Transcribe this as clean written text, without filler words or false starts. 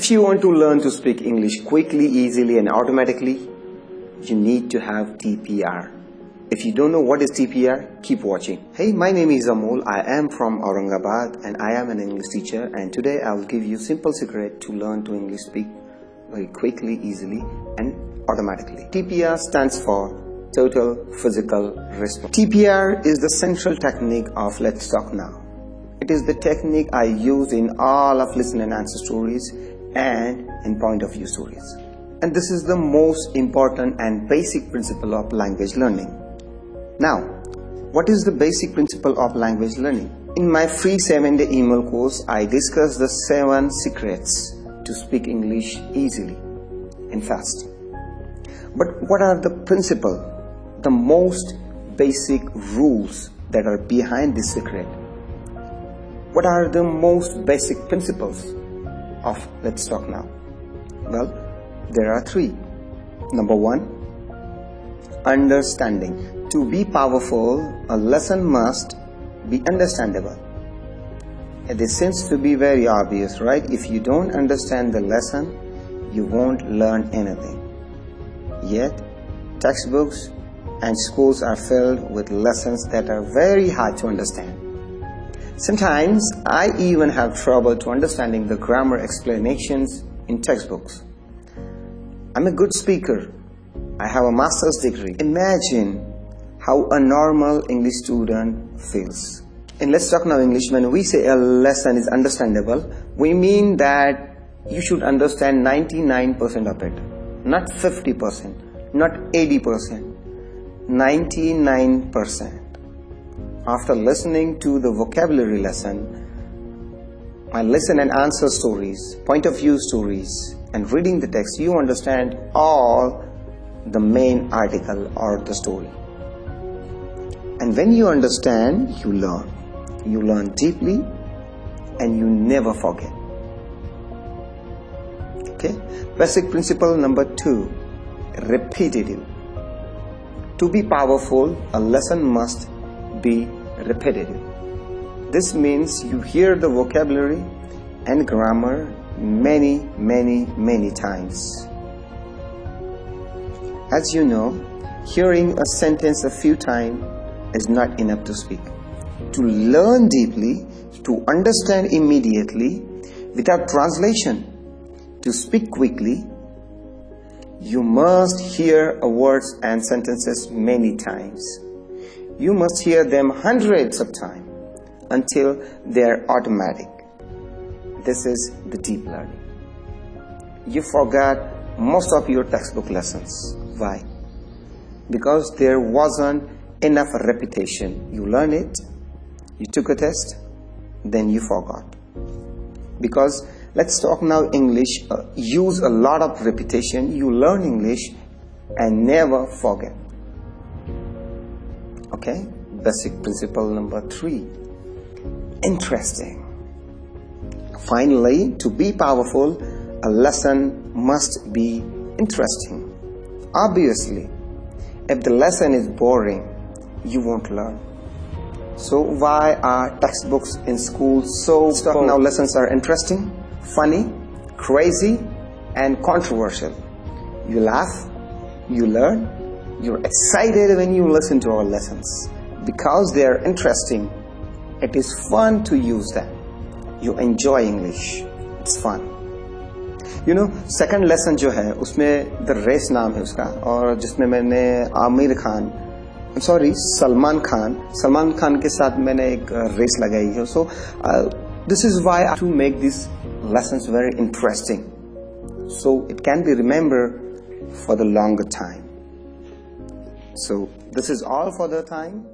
If you want to learn to speak English quickly, easily and automatically, you need to have TPR. If you don't know what is TPR, keep watching. Hey, my name is Amol. I am from Aurangabad and I am an English teacher, and today I will give you simple secret to learn to English speak very quickly, easily and automatically. TPR stands for Total Physical Response. TPR is the central technique of Let's Talk Now. It is the technique I use in all of listen and answer stories and in point of view stories. And this is the most important and basic principle of language learning. Now, what is the basic principle of language learning? In my free 7-day email course, I discuss the 7 secrets to speak English easily and fast. But what are the principles, the most basic rules that are behind this secret? What are the most basic principles of Let's Talk Now? Well, there are 3. Number 1, understanding. To be powerful, a lesson must be understandable. This seems to be very obvious, right? If you don't understand the lesson, you won't learn anything. Yet, textbooks and schools are filled with lessons that are very hard to understand. Sometimes I even have trouble to understanding the grammar explanations in textbooks. I'm a good speaker. I have a master's degree. Imagine how a normal English student feels. In Let's Talk Now English, when we say a lesson is understandable, we mean that you should understand 99% of it. Not 50%, not 80%, 99%. After listening to the vocabulary lesson, my listen and answer stories, point of view stories, and reading the text, you understand all the main article or the story. And when you understand, you learn. You learn deeply and you never forget. Okay? Basic principle number 2, repetitive. To be powerful, a lesson must be repetitive. This means you hear the vocabulary and grammar many times. As you know, hearing a sentence a few times is not enough to speak. To learn deeply, to understand immediately, without translation, to speak quickly, you must hear words and sentences many times. You must hear them hundreds of times until they are automatic. This is the deep learning. You forgot most of your textbook lessons. Why? Because there wasn't enough repetition. You learn it, you took a test, then you forgot. Because Let's Talk Now English use a lot of repetition. You learn English and never forget. Okay? Basic principle number 3, interesting. Finally, to be powerful, a lesson must be interesting. Obviously, if the lesson is boring, you won't learn. So why are textbooks in schools so now lessons are interesting, funny, crazy and controversial? You laugh, you learn, you're excited when you listen to our lessons because they are interesting. It is fun to use them. You enjoy English. It's fun. You know, second lesson जो है उसमें The Race नाम है उसका, और जिसमें मैंने आमिर खान, सलमान खान के साथ मैंने एक रेस लगाई है. So this is why I have to make these lessons very interesting, so it can be remembered for the longer time. So this is all for the time.